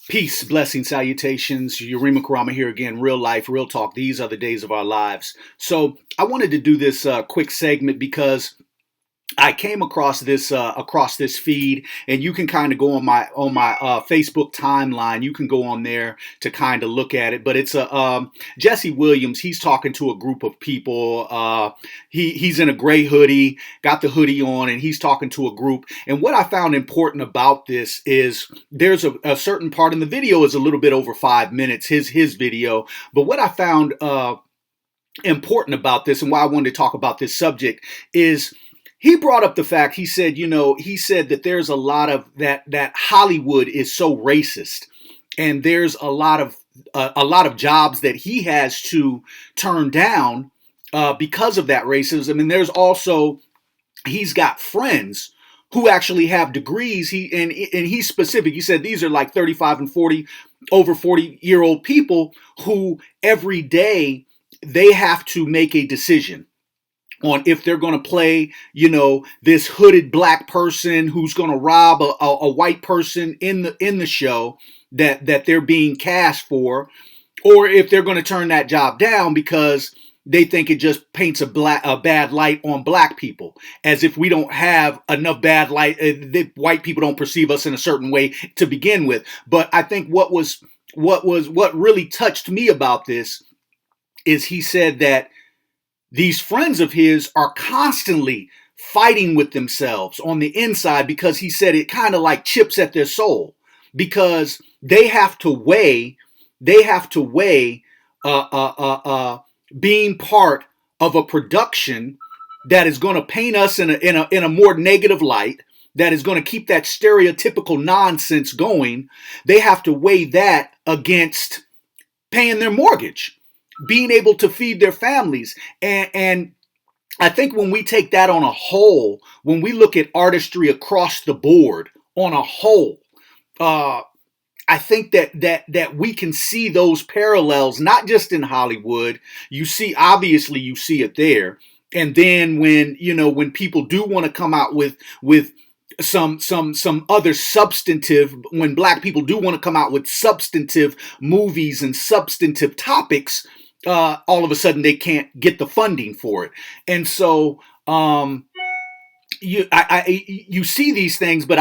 Peace, blessing, salutations. Yurima Karama here again. Real life, real talk. These are the days of our lives. So I wanted to do this quick segment because I came across this feed, and you can kind of go on my Facebook timeline. You can go on there to kind of look at it. But it's a Jesse Williams. He's talking to a group of people. He's in a gray hoodie, got the hoodie on, and he's talking to a group. And what I found important about this is there's a certain part in the video is a little bit over 5 minutes. His video, but what I found important about this and why I wanted to talk about this subject is he brought up the fact, he said that there's a lot of that Hollywood is so racist, and there's a lot of jobs that he has to turn down because of that racism. And there's also, he's got friends who actually have degrees. He's specific. He said these are like 35 and 40, over 40-year-old people who every day they have to make a decision on if they're going to play, this hooded black person who's going to rob a white person in the show that they're being cast for, or if they're going to turn that job down because they think it just paints a bad light on black people, as if we don't have enough bad light. That white people don't perceive us in a certain way to begin with. But I think what really touched me about this is he said that these friends of his are constantly fighting with themselves on the inside, because he said it kind of like chips at their soul, because they have to weigh being part of a production that is going to paint us in a more negative light, that is going to keep that stereotypical nonsense going. They have to weigh that against paying their mortgage, being able to feed their families. And I think when we take that on a whole, when we look at artistry across the board on a whole, I think that we can see those parallels, not just in Hollywood. Obviously you see it there. And then when people do want to come out with some other substantive, when black people do want to come out with substantive movies and substantive topics, all of a sudden they can't get the funding for it. And so you see these things, but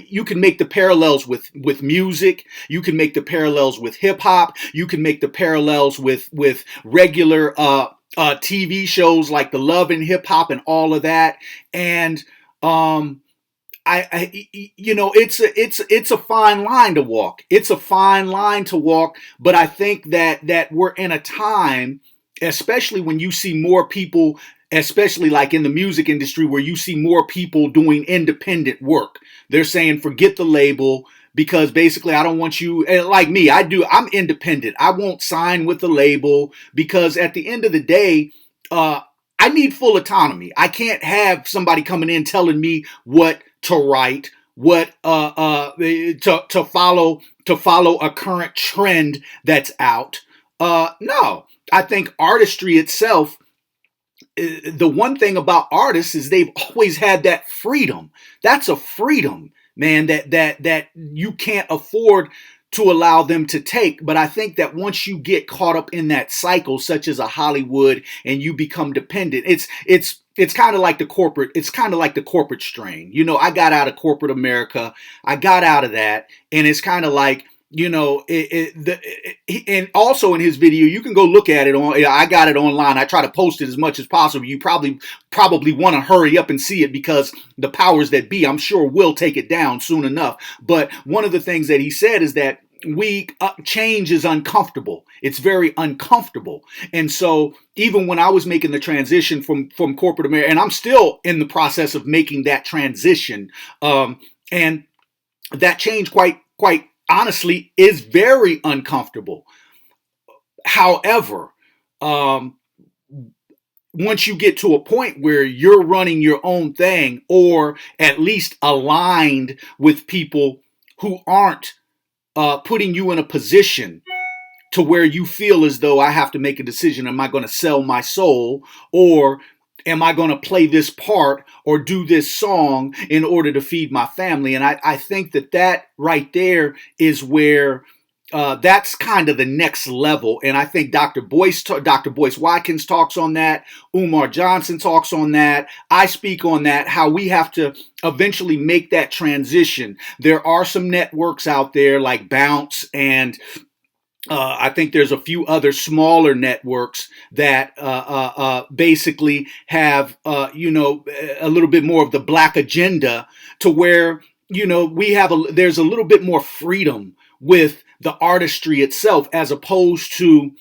you can make the parallels with music. You can make the parallels with hip hop. You can make the parallels with regular TV shows like the Love and Hip Hop and all of that. And it's a fine line to walk. It's a fine line to walk, but I think that we're in a time, especially when you see more people, especially like in the music industry, where you see more people doing independent work. They're saying, forget the label, because basically I don't want you, like me, I'm independent. I won't sign with the label, because at the end of the day, I need full autonomy. I can't have somebody coming in telling me what to write, what to follow a current trend that's out. No, I think artistry itself, the one thing about artists is they've always had that freedom. That's a freedom, man, that you can't afford to allow them to take. But I think that once you get caught up in that cycle, such as a Hollywood, and you become dependent, it's kind of like the corporate strain. I got out of corporate America. I got out of that, and it's kind of like, and also in his video, you can go look at it on. I got it online. I try to post it as much as possible. You probably want to hurry up and see it, because the powers that be, I'm sure, will take it down soon enough. But one of the things that he said is that change is uncomfortable. It's very uncomfortable. And so even when I was making the transition from corporate America, and I'm still in the process of making that transition, and that change quite honestly is very uncomfortable. However, once you get to a point where you're running your own thing, or at least aligned with people who aren't putting you in a position to where you feel as though I have to make a decision. Am I going to sell my soul, or am I going to play this part or do this song in order to feed my family? And I think that right there is where that's kind of the next level. And I think Dr. Boyce Watkins talks on that. Umar Johnson talks on that. I speak on that, how we have to eventually make that transition. There are some networks out there like Bounce and I think there's a few other smaller networks that basically have, a little bit more of the black agenda, to where, there's a little bit more freedom with the artistry itself, as opposed to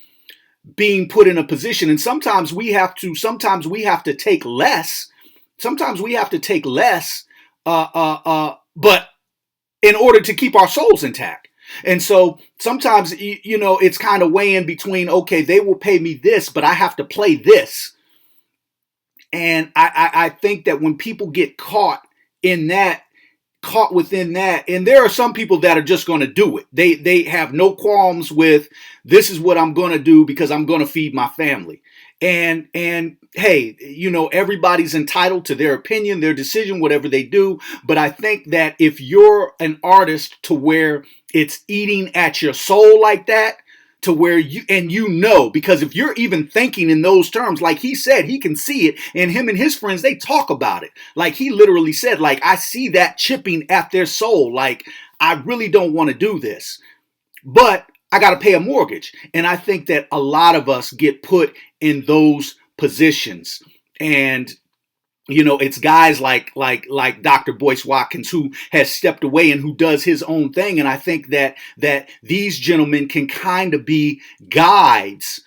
being put in a position. And sometimes we have to take less. Sometimes we have to take less, but in order to keep our souls intact. And so sometimes, it's kind of weighing between, okay, they will pay me this, but I have to play this. And I think that when people get caught within that, and there are some people that are just going to do it. They have no qualms with, this is what I'm going to do because I'm going to feed my family. And hey, everybody's entitled to their opinion, their decision, whatever they do. But I think that if you're an artist to where it's eating at your soul like that, to where because if you're even thinking in those terms, like he said, he can see it, and him and his friends, they talk about it. Like he literally said, like, I see that chipping at their soul. Like, I really don't want to do this, but I got to pay a mortgage. And I think that a lot of us get put in those positions. And, it's guys like Dr. Boyce Watkins, who has stepped away and who does his own thing. And I think that these gentlemen can kind of be guides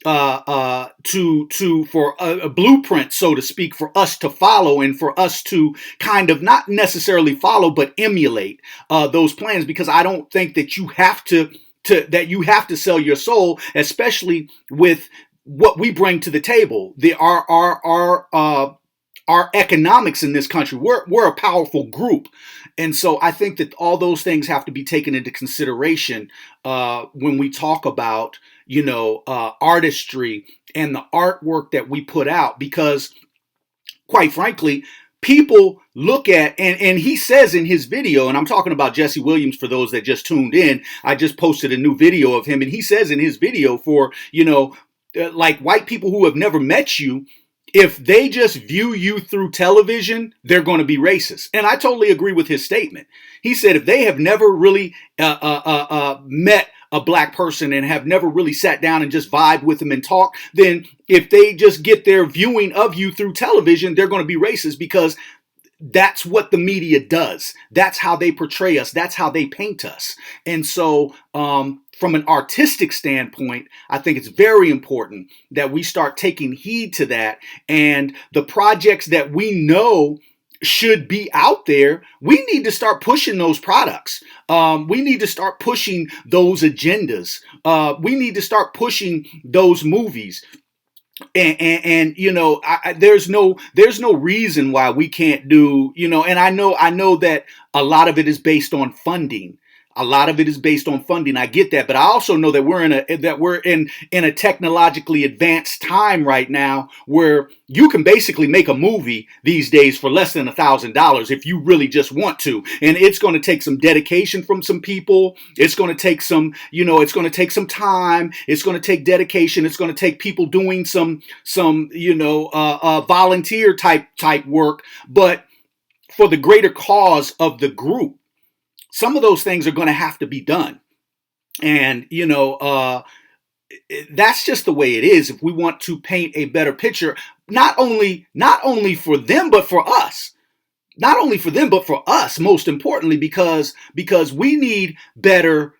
for a blueprint, so to speak, for us to follow, and for us to kind of not necessarily follow, but emulate those plans. Because I don't think that you have to sell your soul, especially with what we bring to the table. Our economics in this country, we're a powerful group. And so I think that all those things have to be taken into consideration when we talk about, artistry and the artwork that we put out. Because quite frankly, people look at, and he says in his video, and I'm talking about Jesse Williams for those that just tuned in, I just posted a new video of him, and he says in his video, for, like white people who have never met you, if they just view you through television, they're going to be racist. And I totally agree with his statement. He said if they have never really met a black person and have never really sat down and just vibe with them and talk, then if they just get their viewing of you through television, they're going to be racist, because that's what the media does. That's how they portray us. That's how they paint us. And so, from an artistic standpoint, I think it's very important that we start taking heed to that, and the projects that we know should be out there, we need to start pushing those products. We need to start pushing those agendas. We need to start pushing those movies. And there's no reason why we can't do, and I know that a lot of it is based on funding. A lot of it is based on funding. I get that, but I also know that we're in a technologically advanced time right now, where you can basically make a movie these days for less than $1,000 if you really just want to. And it's going to take some dedication from some people. It's going to take some, it's going to take some time. It's going to take dedication. It's going to take people doing some volunteer type work. But for the greater cause of the group, some of those things are going to have to be done. And, that's just the way it is. If we want to paint a better picture, not only for them, but for us. Not only for them, but for us, most importantly, because we need better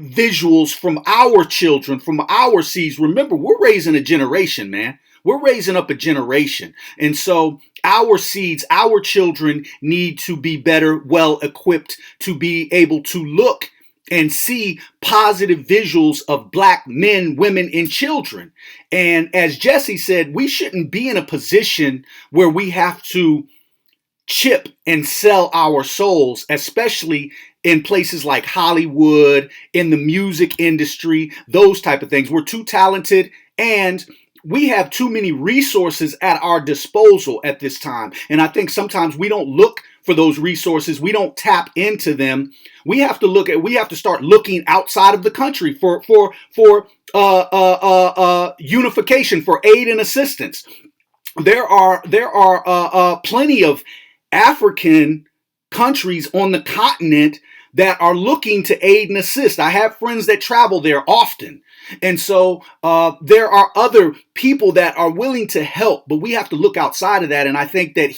visuals from our children, from our seeds. Remember, we're raising a generation, man. We're raising up a generation. And so our seeds, our children need to be better, well equipped to be able to look and see positive visuals of black men, women, and children. And as Jesse said, we shouldn't be in a position where we have to chip and sell our souls, especially in places like Hollywood, in the music industry, those type of things. We're too talented, and we have too many resources at our disposal at this time. And I think sometimes we don't look for those resources. We don't tap into them. We have to start looking outside of the country for unification, for aid and assistance. There are plenty of African countries on the continent that are looking to aid and assist. I have friends that travel there often. And so there are other people that are willing to help, but we have to look outside of that. And I think that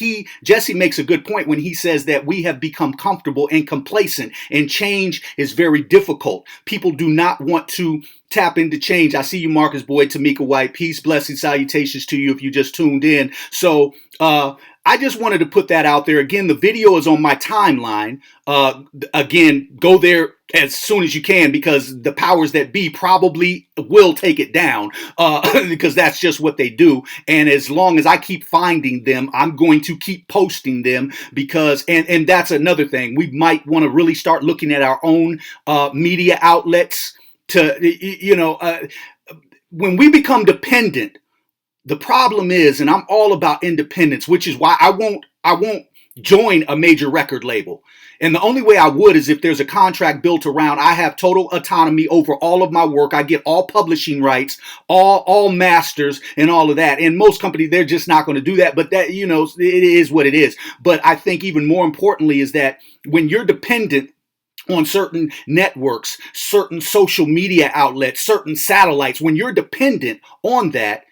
Jesse makes a good point when he says that we have become comfortable and complacent, and change is very difficult. People do not want to tap into change. I see you, Marcus Boyd, Tamika White. Peace, blessings, salutations to you if you just tuned in. So I just wanted to put that out there. Again, the video is on my timeline. Again, go there as soon as you can, because the powers that be probably will take it down because that's just what they do. And as long as I keep finding them, I'm going to keep posting them, because and that's another thing. We might want to really start looking at our own media outlets to, when we become dependent. The problem is, and I'm all about independence, which is why I won't join a major record label. And the only way I would is if there's a contract built around, I have total autonomy over all of my work. I get all publishing rights, all masters and all of that. And most companies, they're just not going to do that. But that, it is what it is. But I think even more importantly is that when you're dependent on certain networks, certain social media outlets, certain satellites, when you're dependent on that,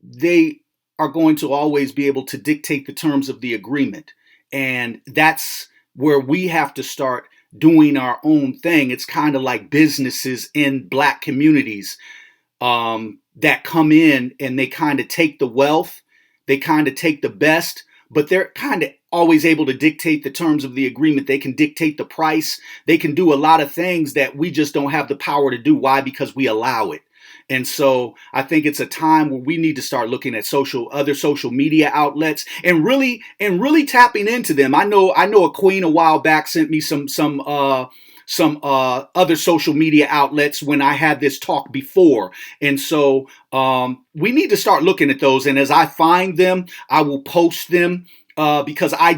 they are going to always be able to dictate the terms of the agreement. And that's where we have to start doing our own thing. It's kind of like businesses in Black communities that come in and they kind of take the wealth, they kind of take the best, but they're kind of always able to dictate the terms of the agreement. They can dictate the price. They can do a lot of things that we just don't have the power to do. Why? Because we allow it. And so I think it's a time where we need to start looking at other social media outlets and really tapping into them. I know a queen a while back sent me some other social media outlets when I had this talk before. And so we need to start looking at those. And as I find them, I will post them because I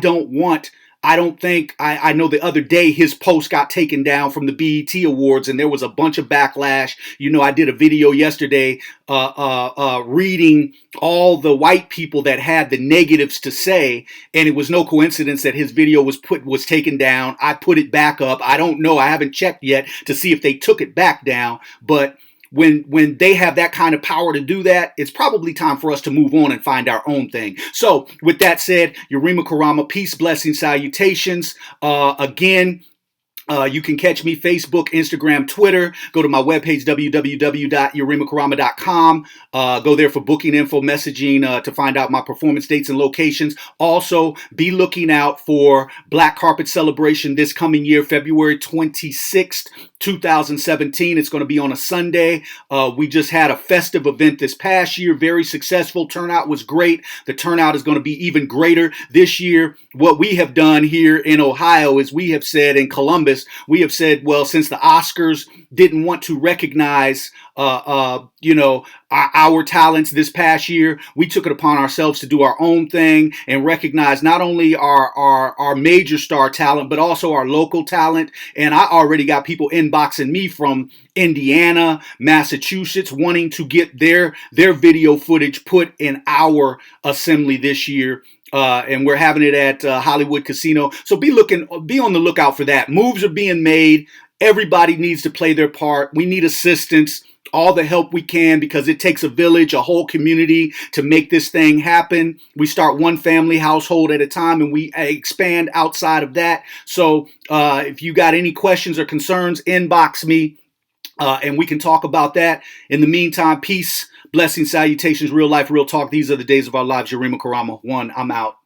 know the other day his post got taken down from the BET Awards, and there was a bunch of backlash. I did a video yesterday reading all the white people that had the negatives to say, and it was no coincidence that his video was taken down. I put it back up. I don't know. I haven't checked yet to see if they took it back down, but when they have that kind of power to do that, it's probably time for us to move on and find our own thing. So with that said, Yurima Karama, peace, blessings, salutations. Again, you can catch me Facebook, Instagram, Twitter. Go to my webpage, www.yurimakarama.com. Go there for booking info, messaging to find out my performance dates and locations. Also, be looking out for Black Carpet Celebration this coming year, February 26th, 2017. It's going to be on a Sunday. We just had a festive event this past year, very successful. Turnout was great. The turnout is going to be even greater this year. What we have done here in Ohio is we have said in Columbus, we have said, well, since the Oscars didn't want to recognize, our talents this past year, we took it upon ourselves to do our own thing and recognize not only our major star talent, but also our local talent. And I already got people inboxing me from Indiana, Massachusetts, wanting to get their video footage put in our assembly this year. And we're having it at Hollywood Casino. So be on the lookout for that. Moves are being made. Everybody needs to play their part. We need assistance, all the help we can, because it takes a village, a whole community to make this thing happen. We start one family household at a time, and we expand outside of that. So if you got any questions or concerns, inbox me, and we can talk about that. In the meantime, peace, blessings, salutations, real life, real talk. These are the days of our lives. Yurima Karama. 1, I'm out.